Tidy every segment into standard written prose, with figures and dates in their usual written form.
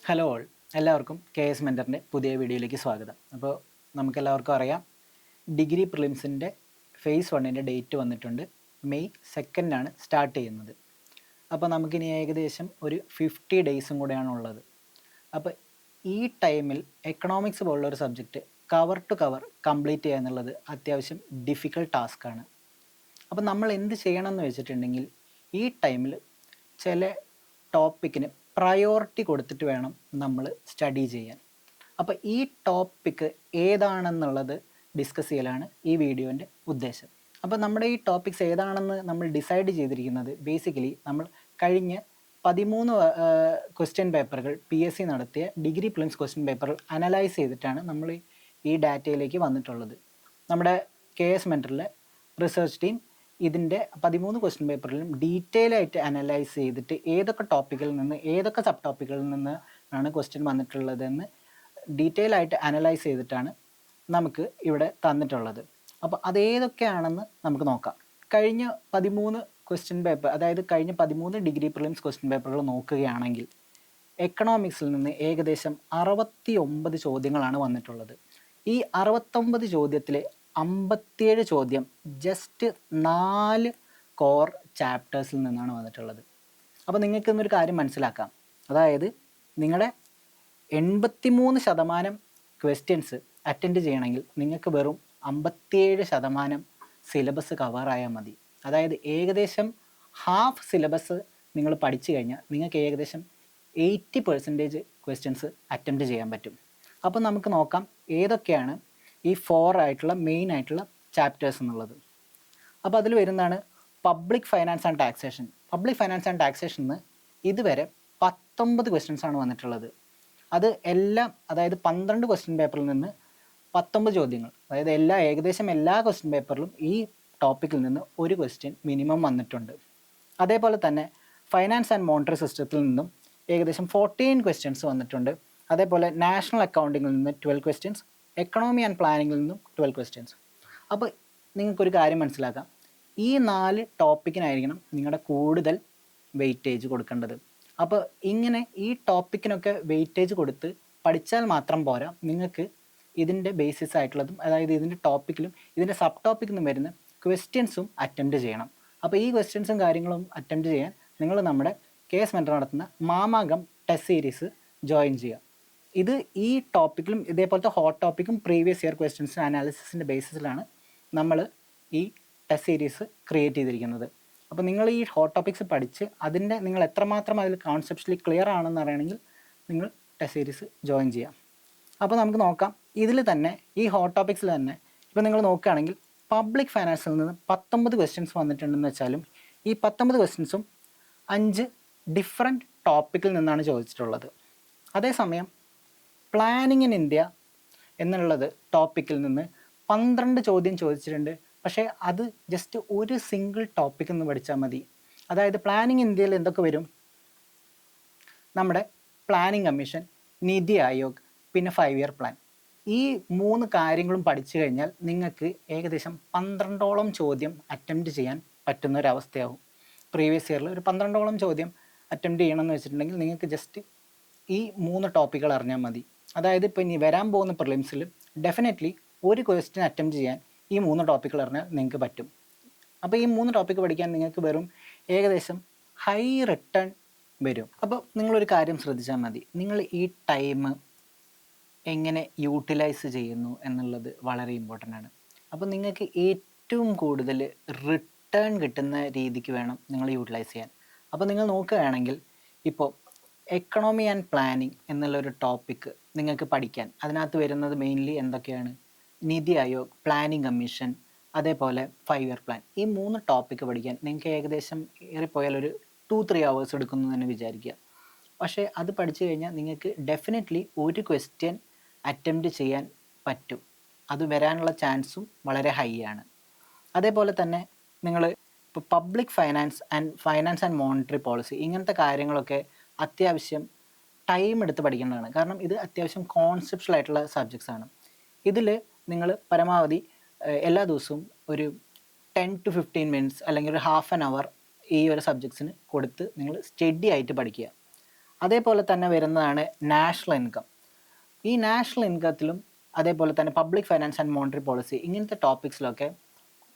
Hello all, എല്ലാവർക്കും K S മെൻറ്ററിൻ്റെ പുതിയ വീഡിയോയിലേക്ക് സ്വാഗതം. അപ്പോൾ നമുക്കെല്ലാവർക്കും അറിയാം, ഡിഗ്രി പ്രിലിംസിൻ്റെ ഫേസ് 1ൻ്റെ ഡേറ്റ് വന്നിട്ടുണ്ട്. മെയ് 2 സ്റ്റാർട്ട് ചെയ്യുന്നത്. അപ്പോൾ നമുക്കിനി ഏകദേശം ഒരു 50 ഡേയ്സും കൂടെയാണ് ഉള്ളത്. അപ്പോൾ ഈ ടൈമിൽ എക്കണോമിക്സ് പോലുള്ള ഒരു subject cover to cover complete ചെയ്യുക എന്നുള്ളത് അത്യാവശ്യം ഡിഫിക്കൽട്ട് ടാസ്ക്കാണ്. അപ്പോൾ നമ്മൾ എന്ത് ചെയ്യണമെന്ന് വെച്ചിട്ടുണ്ടെങ്കിൽ, ഈ ടൈമിൽ ചില ടോപ്പിക്കിന് പ്രയോറിറ്റി കൊടുത്തിട്ട് വേണം നമ്മൾ സ്റ്റഡി ചെയ്യാൻ. അപ്പോൾ ഈ ടോപ്പിക്ക് ഏതാണെന്നുള്ളത് ഡിസ്കസ് ചെയ്യലാണ് ഈ വീഡിയോൻ്റെ ഉദ്ദേശം. അപ്പോൾ നമ്മുടെ ഈ ടോപ്പിക്സ് ഏതാണെന്ന് നമ്മൾ ഡിസൈഡ് ചെയ്തിരിക്കുന്നത് ബേസിക്കലി നമ്മൾ കഴിഞ്ഞ 13 ക്വസ്റ്റ്യൻ പേപ്പറുകൾ PSC നടത്തിയ ഡിഗ്രി പ്രിലിംസ് ക്വസ്റ്റ്യൻ പേപ്പറുകൾ അനലൈസ് ചെയ്തിട്ടാണ് നമ്മൾ ഈ ഡാറ്റയിലേക്ക് വന്നിട്ടുള്ളത്. നമ്മുടെ KS മെൻറ്ററിലെ റിസർച്ച് ടീം ഇതിൻ്റെ 13 ക്വസ്റ്റ്യൻ പേപ്പറിലും ഡീറ്റെയിൽ ആയിട്ട് അനലൈസ് ചെയ്തിട്ട് ഏതൊക്കെ ടോപ്പിക്കിൽ നിന്ന് ഏതൊക്കെ സബ് ടോപ്പിക്കുകളിൽ നിന്ന് ആണ് ക്വസ്റ്റ്യൻ വന്നിട്ടുള്ളതെന്ന് ഡീറ്റെയിൽ ആയിട്ട് അനലൈസ് ചെയ്തിട്ടാണ് നമുക്ക് ഇവിടെ തന്നിട്ടുള്ളത്. അപ്പോൾ അതേതൊക്കെയാണെന്ന് നമുക്ക് നോക്കാം. കഴിഞ്ഞ 13 ക്വസ്റ്റ്യൻ പേപ്പർ, അതായത് കഴിഞ്ഞ 13 ഡിഗ്രി പ്രിലിംസ് ക്വസ്റ്റ്യൻ പേപ്പറുകൾ നോക്കുകയാണെങ്കിൽ എക്കണോമിക്സിൽ നിന്ന് ഏകദേശം 69 ചോദ്യങ്ങളാണ് വന്നിട്ടുള്ളത്. ഈ 69 ചോദ്യത്തിലെ 57 ചോദ്യം ജസ്റ്റ് 4 കോർ ചാപ്റ്റേഴ്സിൽ നിന്നാണ് വന്നിട്ടുള്ളത്. അപ്പോൾ നിങ്ങൾക്ക് ഇന്നൊരു കാര്യം മനസ്സിലാക്കാം, അതായത് നിങ്ങളുടെ 83% ക്വസ്റ്റ്യൻസ് അറ്റൻഡ് ചെയ്യണമെങ്കിൽ നിങ്ങൾക്ക് വെറും 57% സിലബസ് കവറായാൽ മതി. അതായത് ഏകദേശം ഹാഫ് സിലബസ് നിങ്ങൾ പഠിച്ചു കഴിഞ്ഞാൽ നിങ്ങൾക്ക് ഏകദേശം 80% ക്വസ്റ്റ്യൻസ് അറ്റൻഡ് ചെയ്യാൻ പറ്റും. അപ്പോൾ നമുക്ക് നോക്കാം ഏതൊക്കെയാണ് ഈ 4 ആയിട്ടുള്ള മെയിൻ ആയിട്ടുള്ള ചാപ്റ്റേഴ്സ് എന്നുള്ളത്. അപ്പോൾ അതിൽ വരുന്നതാണ് public finance and taxation. Public finance and ടാക്സേഷന് ഇതുവരെ 19 ക്വസ്റ്റ്യൻസ് ആണ് വന്നിട്ടുള്ളത്. അത് എല്ലാം, അതായത് 12 ക്വസ്റ്റ്യൻ പേപ്പറിൽ നിന്ന് 19 ചോദ്യങ്ങൾ, അതായത് ഏകദേശം എല്ലാ ക്വസ്റ്റ്യൻ പേപ്പറിലും ഈ ടോപ്പിക്കിൽ നിന്ന് ഒരു ക്വസ്റ്റ്യൻ മിനിമം വന്നിട്ടുണ്ട്. അതേപോലെ തന്നെ ഫൈനാൻസ് ആൻഡ് മോണിറ്ററി സിസ്റ്റത്തിൽ നിന്നും ഏകദേശം 14 ക്വസ്റ്റ്യൻസ് വന്നിട്ടുണ്ട്. അതേപോലെ നാഷണൽ അക്കൗണ്ടിങ്ങിൽ നിന്ന് 12 ക്വസ്റ്റ്യൻസ്, എക്കണോമി ആൻഡ് പ്ലാനിങ്ങിൽ നിന്നും 12 ക്വസ്റ്റ്യൻസ്. അപ്പോൾ നിങ്ങൾക്കൊരു കാര്യം മനസ്സിലാക്കാം, ഈ 4 ടോപ്പിക്കിനായിരിക്കണം നിങ്ങളുടെ കൂടുതൽ വെയിറ്റേജ് കൊടുക്കേണ്ടത്. അപ്പോൾ ഇങ്ങനെ ഈ ടോപ്പിക്കിനൊക്കെ വെയിറ്റേജ് കൊടുത്ത് പഠിച്ചാൽ മാത്രം പോരാ, നിങ്ങൾക്ക് ഇതിൻ്റെ ബേസിസ് ആയിട്ടുള്ളതും, അതായത് ഇതിൻ്റെ ടോപ്പിക്കിലും ഇതിൻ്റെ സബ് ടോപ്പിക്കിലും വരുന്ന ക്വസ്റ്റ്യൻസും അറ്റൻഡ് ചെയ്യണം. അപ്പോൾ ഈ ക്വസ്റ്റ്യൻസും കാര്യങ്ങളും അറ്റൻഡ് ചെയ്യാൻ നിങ്ങൾ നമ്മുടെ KS മെൻറ്റർ നടത്തുന്ന മാമാങ്കം ടെസ്റ്റ് സീരീസ് ജോയിൻ ചെയ്യുക. ഇത് ഈ ടോപ്പിക്കിലും ഇതേപോലത്തെ ഹോട്ട് ടോപ്പിക്കും പ്രീവിയസ് ഇയർ ക്വസ്റ്റ്യൻസ് അനാലിസിസിൻ്റെ ബേസിസിലാണ് നമ്മൾ ഈ ടെസ്റ്റ് സീരീസ് ക്രിയേറ്റ് ചെയ്തിരിക്കുന്നത്. അപ്പോൾ നിങ്ങൾ ഈ ഹോട്ട് ടോപ്പിക്സ് പഠിച്ച് അതിൻ്റെ നിങ്ങൾ എത്രമാത്രം അതിൽ കോൺസെപ്റ്റ്ലി ക്ലിയർ ആണെന്ന് അറിയണമെങ്കിൽ നിങ്ങൾ ടെസ്റ്റ് സീരീസ് ജോയിൻ ചെയ്യാം. അപ്പോൾ നമുക്ക് നോക്കാം. ഇതിൽ തന്നെ ഈ ഹോട്ട് ടോപ്പിക്സിൽ തന്നെ ഇപ്പോൾ നിങ്ങൾ നോക്കുകയാണെങ്കിൽ പബ്ലിക് ഫൈനാൻസിൽ നിന്ന് 19 ക്വസ്റ്റ്യൻസ് വന്നിട്ടുണ്ടെന്ന് വെച്ചാലും ഈ 19 ക്വസ്റ്റ്യൻസും 5 ഡിഫറെൻറ്റ് ടോപ്പിക്കിൽ നിന്നാണ് ചോദിച്ചിട്ടുള്ളത്. അതേസമയം പ്ലാനിങ് ഇൻ ഇന്ത്യ എന്നുള്ളത് ടോപ്പിക്കിൽ നിന്ന് 12 ചോദ്യം ചോദിച്ചിട്ടുണ്ട്. പക്ഷേ അത് ജസ്റ്റ് ഒരു സിംഗിൾ ടോപ്പിക്കിൽ നിന്ന് പഠിച്ചാൽ മതി. അതായത് പ്ലാനിങ് ഇന്ത്യയിൽ എന്തൊക്കെ വരും? നമ്മുടെ പ്ലാനിങ് കമ്മീഷൻ, നിതി ആയോഗ്, പിന്നെ 5 ഇയർ പ്ലാൻ. ഈ 3 കാര്യങ്ങളും പഠിച്ചു കഴിഞ്ഞാൽ നിങ്ങൾക്ക് ഏകദേശം 12ഓളം ചോദ്യം അറ്റംപ്റ്റ് ചെയ്യാൻ പറ്റുന്ന ഒരവസ്ഥയാവും. പ്രീവിയസ് ഇയറിൽ ഒരു 12ഓളം ചോദ്യം അറ്റംപ്റ്റ് ചെയ്യണമെന്ന് വെച്ചിട്ടുണ്ടെങ്കിൽ നിങ്ങൾക്ക് ജസ്റ്റ് ഈ 3 ടോപ്പിക്കുകൾ അറിഞ്ഞാൽ മതി. അതായത് ഇപ്പോൾ ഇനി വരാൻ പോകുന്ന പ്രിലിംസിൽ ഡെഫിനറ്റ്ലി ഒരു ക്വസ്റ്റ്യൻ അറ്റംപ്റ്റ് ചെയ്യാൻ ഈ 3 ടോപ്പിക്കുകൾ അറിഞ്ഞാൽ നിങ്ങൾക്ക് പറ്റും. അപ്പോൾ ഈ 3 ടോപ്പിക്ക് പഠിക്കാൻ നിങ്ങൾക്ക് വെറും ഏകദേശം ഹൈ റിട്ടേൺ വരും. അപ്പോൾ നിങ്ങളൊരു കാര്യം ശ്രദ്ധിച്ചാൽ മതി, നിങ്ങൾ ഈ ടൈം എങ്ങനെ യൂട്ടിലൈസ് ചെയ്യുന്നു എന്നുള്ളത് വളരെ ഇമ്പോർട്ടൻ്റ് ആണ്. അപ്പോൾ നിങ്ങൾക്ക് ഏറ്റവും കൂടുതൽ റിട്ടേൺ കിട്ടുന്ന രീതിക്ക് വേണം നിങ്ങൾ യൂട്ടിലൈസ് ചെയ്യാൻ. അപ്പോൾ നിങ്ങൾ നോക്കുകയാണെങ്കിൽ ഇപ്പോൾ എക്കണോമി ആൻഡ് പ്ലാനിങ് എന്നുള്ളൊരു ടോപ്പിക്ക് നിങ്ങൾക്ക് പഠിക്കാൻ, അതിനകത്ത് വരുന്നത് മെയിൻലി എന്തൊക്കെയാണ്? നിതി ആയോഗ്, പ്ലാനിങ് കമ്മീഷൻ, അതേപോലെ 5 ഇയർ പ്ലാൻ. ഈ 3 ടോപ്പിക്ക് പഠിക്കാൻ നിങ്ങൾക്ക് ഏകദേശം ഏറിപ്പോയാൽ ഒരു 2-3 hours എടുക്കുന്നു തന്നെ വിചാരിക്കുക. പക്ഷേ അത് പഠിച്ചു കഴിഞ്ഞാൽ നിങ്ങൾക്ക് ഡെഫിനറ്റ്ലി ഒരു ക്വസ്റ്റ്യൻ അറ്റംപ്റ്റ് ചെയ്യാൻ പറ്റും. അത് വരാനുള്ള ചാൻസും വളരെ ഹൈ ആണ്. അതേപോലെ തന്നെ നിങ്ങൾ ഇപ്പോൾ public finance and monetary policy ഇങ്ങനത്തെ കാര്യങ്ങളൊക്കെ അത്യാവശ്യം ടൈം എടുത്ത് പഠിക്കേണ്ടതാണ്. കാരണം ഇത് അത്യാവശ്യം കോൺസെപ്ച്വൽ ആയിട്ടുള്ള സബ്ജക്ട്സ് ആണ്. ഇതിൽ നിങ്ങൾ പരമാവധി എല്ലാ ദിവസവും ഒരു 10 to 15 minutes അല്ലെങ്കിൽ ഒരു ½ an hour ഈ ഒരു സബ്ജക്ട്സിന് കൊടുത്ത് നിങ്ങൾ സ്റ്റഡി ആയിട്ട് പഠിക്കുക. അതേപോലെ തന്നെ വരുന്നതാണ് നാഷണൽ ഇൻകം. ഈ നാഷണൽ ഇൻകത്തിലും അതേപോലെ തന്നെ public finance and monetary policy ഇങ്ങനത്തെ ടോപ്പിക്സിലൊക്കെ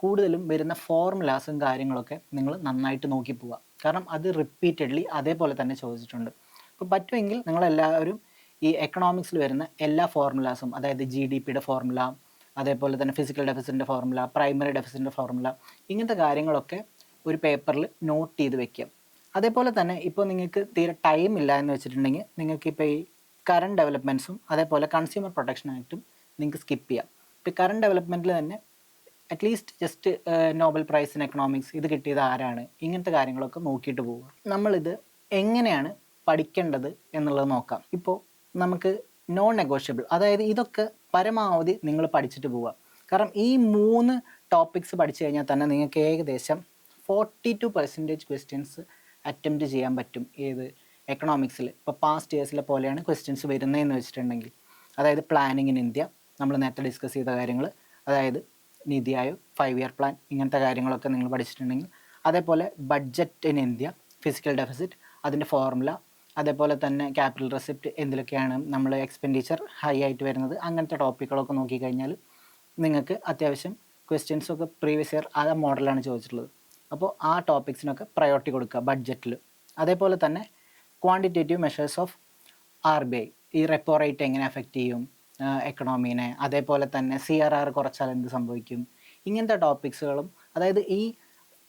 കൂടുതലും വരുന്ന ഫോർമുലാസും കാര്യങ്ങളൊക്കെ നിങ്ങൾ നന്നായിട്ട് നോക്കി പോവുക. കാരണം അത് റിപ്പീറ്റഡ്ലി അതേപോലെ തന്നെ ചോദിച്ചിട്ടുണ്ട്. അപ്പോൾ പറ്റുമെങ്കിൽ നിങ്ങളെല്ലാവരും ഈ എക്കണോമിക്സിൽ വരുന്ന എല്ലാ ഫോർമുലാസും, അതായത് GDPയുടെ ഫോർമുല, അതേപോലെ തന്നെ ഫിസിക്കൽ ഡെഫിസിറ്റിൻ്റെ ഫോർമുല, പ്രൈമറി ഡെഫിസിറ്റിൻ്റെ ഫോർമുല, ഇങ്ങനത്തെ കാര്യങ്ങളൊക്കെ ഒരു പേപ്പറിൽ നോട്ട് ചെയ്ത് വെക്കുക. അതേപോലെ തന്നെ ഇപ്പോൾ നിങ്ങൾക്ക് തീരെ ടൈം ഇല്ല എന്ന് വെച്ചിട്ടുണ്ടെങ്കിൽ നിങ്ങൾക്ക് ഇപ്പോൾ ഈ കറണ്ട് ഡെവലപ്മെൻറ്റ്സും അതേപോലെ കൺസ്യൂമർ പ്രൊട്ടക്ഷൻ ആക്റ്റും നിങ്ങൾക്ക് സ്കിപ്പ് ചെയ്യാം. ഇപ്പോൾ കറണ്ട് ഡെവലപ്മെൻറ്റിൽ തന്നെ at least just Nobel prize in economics ഇത് കിട്ടിയത് ആരാണ്, ഇങ്ങനത്തെ കാര്യങ്ങളൊക്കെ നോക്കിയിട്ട് പോവുക. നമ്മളിത് എങ്ങനെയാണ് പഠിക്കേണ്ടത് എന്നുള്ളത് നോക്കാം. ഇപ്പോൾ നമുക്ക് നോൺ നെഗോഷ്യബിൾ, അതായത് ഇതൊക്കെ പരമാവധി നിങ്ങൾ പഠിച്ചിട്ട് പോവുക. കാരണം ഈ 3 ടോപ്പിക്സ് പഠിച്ചു കഴിഞ്ഞാൽ തന്നെ നിങ്ങൾക്ക് ഏകദേശം 42% ക്വസ്റ്റ്യൻസ് അറ്റംപ്റ്റ് ചെയ്യാൻ പറ്റും. ഏത് എക്കണോമിക്സിൽ ഇപ്പോൾ പാസ്റ്റ് ഇയേഴ്സിലെ പോലെയാണ് ക്വസ്റ്റ്യൻസ് വരുന്നതെന്ന് വെച്ചിട്ടുണ്ടെങ്കിൽ, അതായത് പ്ലാനിങ് ഇൻ ഇന്ത്യ, നമ്മൾ നേരത്തെ ഡിസ്കസ് ചെയ്ത കാര്യങ്ങൾ, അതായത് നിതി ആയോഗ്, 5 ഇയർ പ്ലാൻ, ഇങ്ങനത്തെ കാര്യങ്ങളൊക്കെ നിങ്ങൾ പഠിച്ചിട്ടുണ്ടെങ്കിൽ, അതേപോലെ budget in India, physical deficit, അതിൻ്റെ ഫോർമുല, അതേപോലെ തന്നെ ക്യാപിറ്റൽ റെസിപ്റ്റ്, എന്തിലൊക്കെയാണ് നമ്മൾ എക്സ്പെൻഡിച്ചർ ഹൈ ആയിട്ട് വരുന്നത്, അങ്ങനത്തെ ടോപ്പിക്കുകളൊക്കെ നോക്കിക്കഴിഞ്ഞാൽ നിങ്ങൾക്ക് അത്യാവശ്യം ക്വസ്റ്റ്യൻസൊക്കെ പ്രീവിയസ് ഇയർ ആ മോഡലാണ് ചോദിച്ചിട്ടുള്ളത്. അപ്പോൾ ആ ടോപ്പിക്സിനൊക്കെ പ്രയോറിറ്റി കൊടുക്കുക ബഡ്ജറ്റിൽ. അതേപോലെ തന്നെ ക്വാണ്ടിറ്റേറ്റീവ് മെഷേഴ്സ് ഓഫ് RBI, ഈ റെപ്പോ റേറ്റ് എങ്ങനെ അഫക്റ്റ് ചെയ്യും എക്കണോമീനെ, അതേപോലെ തന്നെ CRR കുറച്ചാൽ എന്ത് സംഭവിക്കും, ഇങ്ങനത്തെ ടോപ്പിക്സുകളും, അതായത് ഈ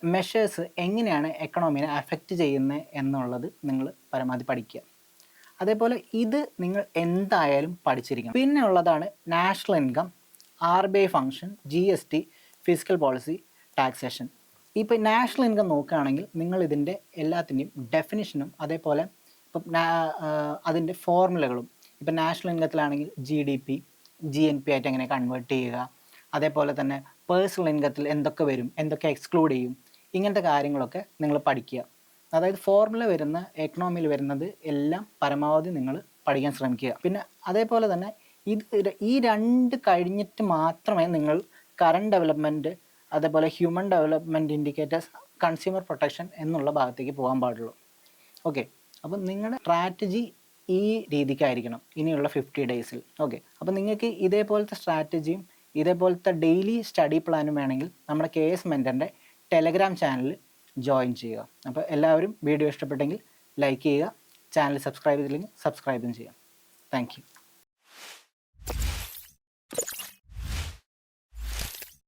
മെഷേഴ്സ് എങ്ങനെയാണ് എക്കണോമീനെ അഫക്റ്റ് ചെയ്യുന്നത് എന്നുള്ളത് നിങ്ങൾ പരമാവധി പഠിക്കുക. അതേപോലെ ഇത് നിങ്ങൾ എന്തായാലും പഠിച്ചിരിക്കണം. പിന്നെ ഉള്ളതാണ് national income, RBI function, GST, physical policy, taxation. ഇപ്പോൾ നാഷണൽ ഇൻകം നോക്കുകയാണെങ്കിൽ നിങ്ങൾ ഇതിൻ്റെ എല്ലാത്തിൻ്റെയും ഡെഫിനിഷനും അതേപോലെ ഇപ്പം അതിൻ്റെ ഫോർമുലകളും, ഇപ്പം നാഷണൽ ഇൻകത്തിലാണെങ്കിൽ GDP, GNP ആയിട്ട് എങ്ങനെ കൺവേർട്ട് ചെയ്യുക, അതേപോലെ തന്നെ പേഴ്സണൽ ഇൻകത്തിൽ എന്തൊക്കെ വരും, എന്തൊക്കെ എക്സ്ക്ലൂഡ് ചെയ്യും, ഇങ്ങനത്തെ കാര്യങ്ങളൊക്കെ നിങ്ങൾ പഠിക്കുക. അതായത് ഫോർമുല വരുന്ന എക്കണോമിയിൽ വരുന്നത് എല്ലാം പരമാവധി നിങ്ങൾ പഠിക്കാൻ ശ്രമിക്കുക. പിന്നെ അതേപോലെ തന്നെ ഈ 2 കഴിഞ്ഞിട്ട് മാത്രമേ നിങ്ങൾ കറണ്ട് ഡെവലപ്മെൻറ്റ്, അതേപോലെ human development indicators, consumer protection എന്നുള്ള ഭാഗത്തേക്ക് പോകാൻ പാടുള്ളൂ. ഓക്കെ, അപ്പം നിങ്ങളുടെ സ്ട്രാറ്റജി ഈ രീതിക്കായിരിക്കണം ഇനിയുള്ള 50 ഡേയ്സിൽ. ഓക്കെ, അപ്പം നിങ്ങൾക്ക് ഇതേപോലത്തെ സ്ട്രാറ്റജിയും ഇതേപോലത്തെ ഡെയിലി സ്റ്റഡി പ്ലാനും വേണമെങ്കിൽ നമ്മുടെ KS മെൻറ്ററിൻ്റെ ടെലഗ്രാം ചാനൽ ജോയിൻ ചെയ്യുക. അപ്പോൾ എല്ലാവരും വീഡിയോ ഇഷ്ടപ്പെട്ടെങ്കിൽ ലൈക്ക് ചെയ്യുക, ചാനൽ സബ്സ്ക്രൈബ് ചെയ്തില്ലെങ്കിൽ സബ്സ്ക്രൈബും ചെയ്യുക. Thank you.